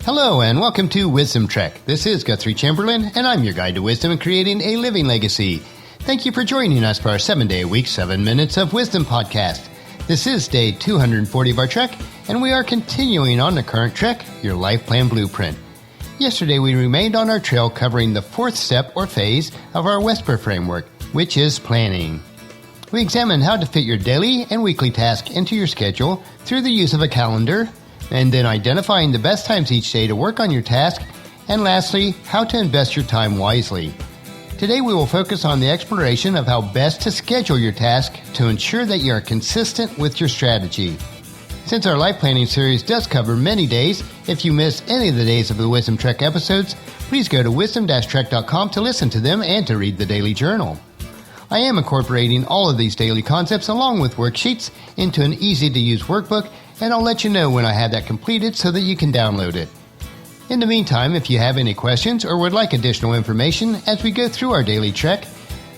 Hello and welcome to Wisdom Trek. This is Guthrie Chamberlain and I'm your guide to wisdom and creating a living legacy. Thank you for joining us for our 7-day-a-week, 7 Minutes of Wisdom podcast. This is day 240 of our trek and we are continuing on the current trek, your life plan blueprint. Yesterday we remained on our trail covering the fourth step or phase of our WESPER framework, which is planning. We examined how to fit your daily and weekly tasks into your schedule through the use of a calendar, and then identifying the best times each day to work on your task, and lastly, how to invest your time wisely. Today we will focus on the exploration of how best to schedule your task to ensure that you are consistent with your strategy. Since our life planning series does cover many days, if you miss any of the days of the Wisdom Trek episodes, please go to wisdom-trek.com to listen to them and to read the daily journal. I am incorporating all of these daily concepts along with worksheets into an easy-to-use workbook, and I'll let you know when I have that completed so that you can download it. In the meantime, if you have any questions or would like additional information as we go through our daily trek,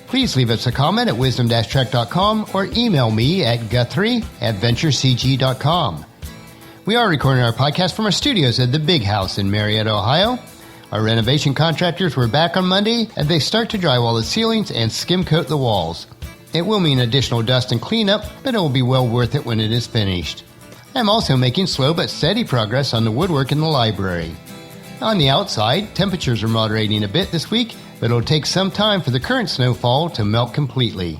please leave us a comment at wisdom-trek.com or email me at guthrie@venturecg.com. We are recording our podcast from our studios at the Big House in Marietta, Ohio. Our renovation contractors were back on Monday and they start to drywall the ceilings and skim coat the walls. It will mean additional dust and cleanup, but it will be well worth it when it is finished. I'm also making slow but steady progress on the woodwork in the library. On the outside, temperatures are moderating a bit this week, but it'll take some time for the current snowfall to melt completely.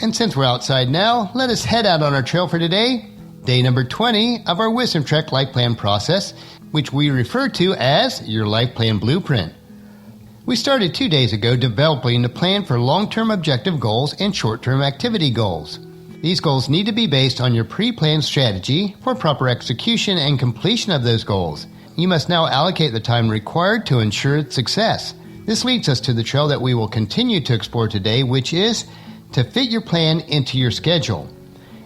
And since we're outside now, let us head out on our trail for today, day number 20 of our Wisdom Trek Life Plan process, which we refer to as your Life Plan Blueprint. We started 2 days ago developing the plan for long-term objective goals and short-term activity goals. These goals need to be based on your pre-planned strategy for proper execution and completion of those goals. You must now allocate the time required to ensure its success. This leads us to the trail that we will continue to explore today, which is to fit your plan into your schedule.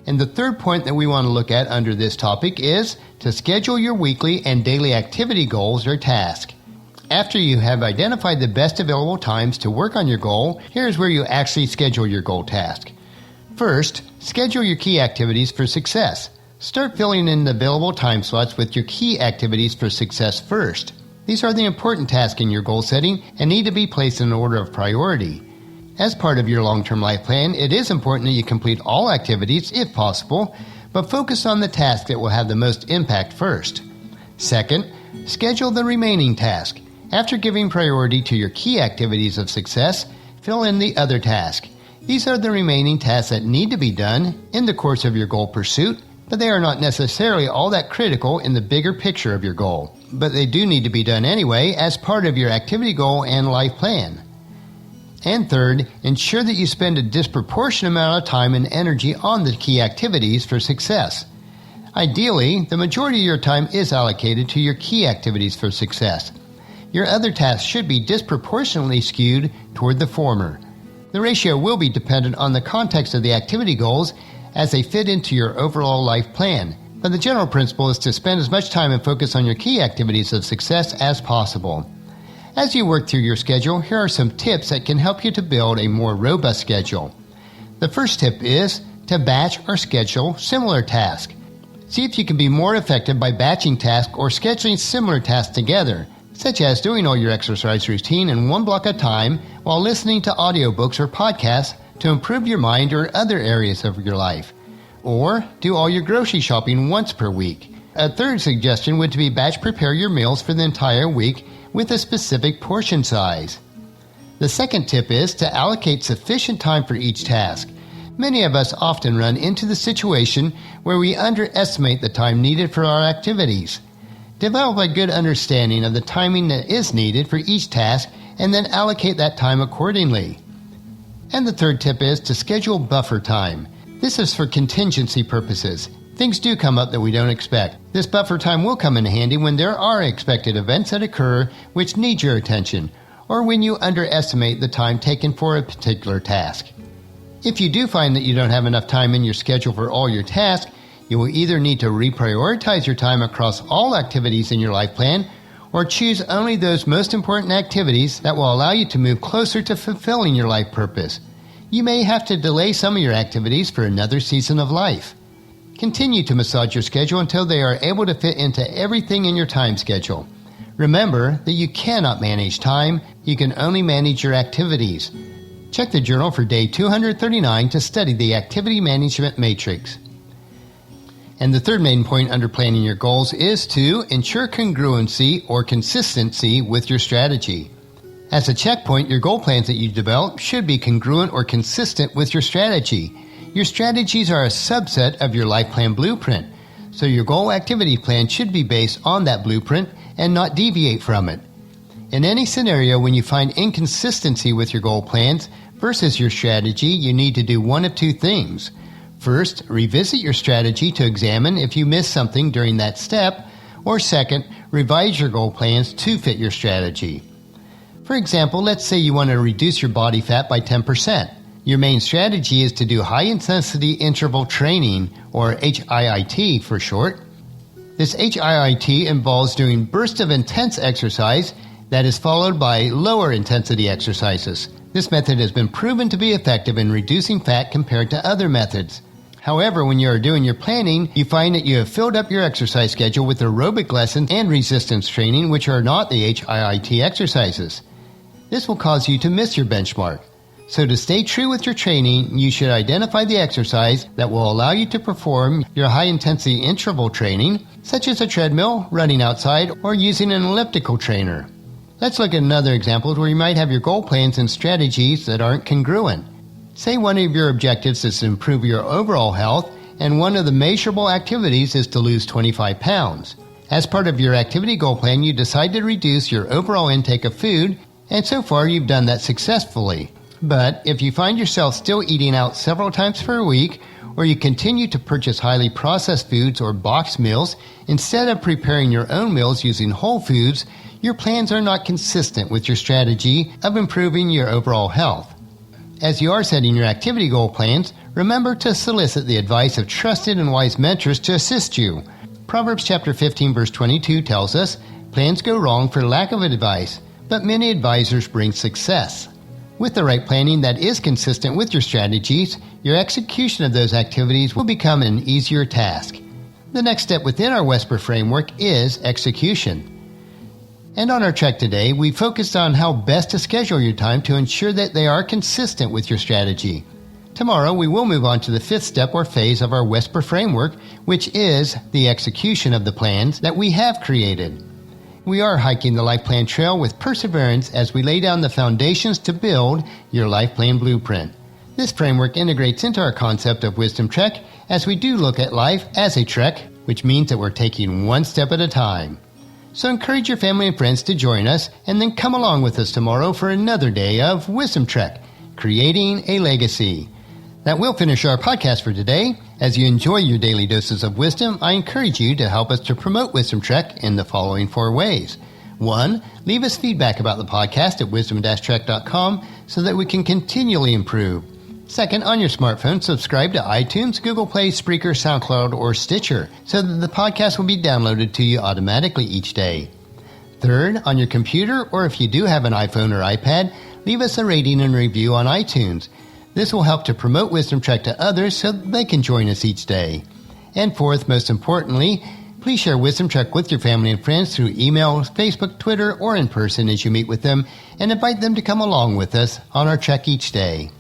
And the third point that we want to look at under this topic is to schedule your weekly and daily activity goals or tasks. After you have identified the best available times to work on your goal, here's where you actually schedule your goal task. First, schedule your key activities for success. Start filling in the available time slots with your key activities for success first. These are the important tasks in your goal setting and need to be placed in order of priority. As part of your long-term life plan, it is important that you complete all activities if possible, but focus on the task that will have the most impact first. Second, schedule the remaining task. After giving priority to your key activities of success, fill in the other task. These are the remaining tasks that need to be done in the course of your goal pursuit, but they are not necessarily all that critical in the bigger picture of your goal. But they do need to be done anyway as part of your activity goal and life plan. And third, ensure that you spend a disproportionate amount of time and energy on the key activities for success. Ideally, the majority of your time is allocated to your key activities for success. Your other tasks should be disproportionately skewed toward the former. The ratio will be dependent on the context of the activity goals as they fit into your overall life plan, but the general principle is to spend as much time and focus on your key activities of success as possible. As you work through your schedule, here are some tips that can help you to build a more robust schedule. The first tip is to batch or schedule similar tasks. See if you can be more effective by batching tasks or scheduling similar tasks together, such as doing all your exercise routine in one block of time while listening to audiobooks or podcasts to improve your mind or other areas of your life. Or do all your grocery shopping once per week. A third suggestion would be batch prepare your meals for the entire week with a specific portion size. The second tip is to allocate sufficient time for each task. Many of us often run into the situation where we underestimate the time needed for our activities. Develop a good understanding of the timing that is needed for each task and then allocate that time accordingly. And the third tip is to schedule buffer time. This is for contingency purposes. Things do come up that we don't expect. This buffer time will come in handy when there are expected events that occur which need your attention, or when you underestimate the time taken for a particular task. If you do find that you don't have enough time in your schedule for all your tasks, you will either need to reprioritize your time across all activities in your life plan, or choose only those most important activities that will allow you to move closer to fulfilling your life purpose. You may have to delay some of your activities for another season of life. Continue to massage your schedule until they are able to fit into everything in your time schedule. Remember that you cannot manage time, you can only manage your activities. Check the journal for day 239 to study the activity management matrix. And the third main point under planning your goals is to ensure congruency or consistency with your strategy. As a checkpoint, your goal plans that you develop should be congruent or consistent with your strategy. Your strategies are a subset of your life plan blueprint, so your goal activity plan should be based on that blueprint and not deviate from it. In any scenario, when you find inconsistency with your goal plans versus your strategy, you need to do one of two things. First, revisit your strategy to examine if you missed something during that step, or second, revise your goal plans to fit your strategy. For example, let's say you want to reduce your body fat by 10%. Your main strategy is to do high-intensity interval training, or HIIT for short. This HIIT involves doing bursts of intense exercise that is followed by lower intensity exercises. This method has been proven to be effective in reducing fat compared to other methods. However, when you are doing your planning, you find that you have filled up your exercise schedule with aerobic lessons and resistance training, which are not the HIIT exercises. This will cause you to miss your benchmark. So to stay true with your training, you should identify the exercise that will allow you to perform your high-intensity interval training, such as a treadmill, running outside, or using an elliptical trainer. Let's look at another example where you might have your goal plans and strategies that aren't congruent. Say one of your objectives is to improve your overall health, and one of the measurable activities is to lose 25 pounds. As part of your activity goal plan, you decide to reduce your overall intake of food, and so far you've done that successfully. But if you find yourself still eating out several times per week, or you continue to purchase highly processed foods or boxed meals instead of preparing your own meals using whole foods, your plans are not consistent with your strategy of improving your overall health. As you are setting your activity goal plans, remember to solicit the advice of trusted and wise mentors to assist you. Proverbs chapter 15 verse 22 tells us, "Plans go wrong for lack of advice, but many advisors bring success." With the right planning that is consistent with your strategies, your execution of those activities will become an easier task. The next step within our WESPER framework is execution. And on our track today, we focused on how best to schedule your time to ensure that they are consistent with your strategy. Tomorrow, we will move on to the fifth step or phase of our WESPER framework, which is the execution of the plans that we have created. We are hiking the Life Plan Trail with perseverance as we lay down the foundations to build your Life Plan Blueprint. This framework integrates into our concept of Wisdom Trek as we do look at life as a trek, which means that we're taking one step at a time. So encourage your family and friends to join us and then come along with us tomorrow for another day of Wisdom Trek, Creating a Legacy. That will finish our podcast for today. As you enjoy your daily doses of wisdom, I encourage you to help us to promote Wisdom Trek in the following 4 ways. 1. Leave us feedback about the podcast at wisdom-trek.com so that we can continually improve. 2nd, on your smartphone, subscribe to iTunes, Google Play, Spreaker, SoundCloud, or Stitcher so that the podcast will be downloaded to you automatically each day. 3rd, on your computer, or if you do have an iPhone or iPad, leave us a rating and review on iTunes. This will help to promote Wisdom Trek to others so that they can join us each day. And 4th, most importantly, please share Wisdom Trek with your family and friends through email, Facebook, Twitter, or in person as you meet with them, and invite them to come along with us on our trek each day.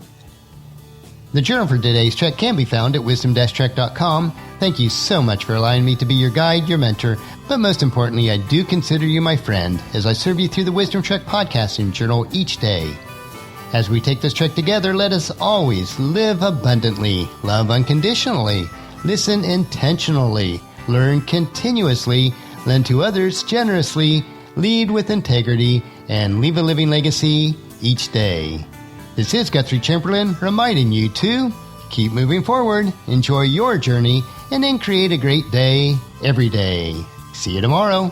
The journal for today's trek can be found at wisdom-trek.com. Thank you so much for allowing me to be your guide, your mentor, but most importantly, I do consider you my friend as I serve you through the Wisdom Trek podcasting journal each day. As we take this trek together, let us always live abundantly, love unconditionally, listen intentionally, learn continuously, lend to others generously, lead with integrity, and leave a living legacy each day. This is Guthrie Chamberlain reminding you to keep moving forward, enjoy your journey, and then create a great day every day. See you tomorrow.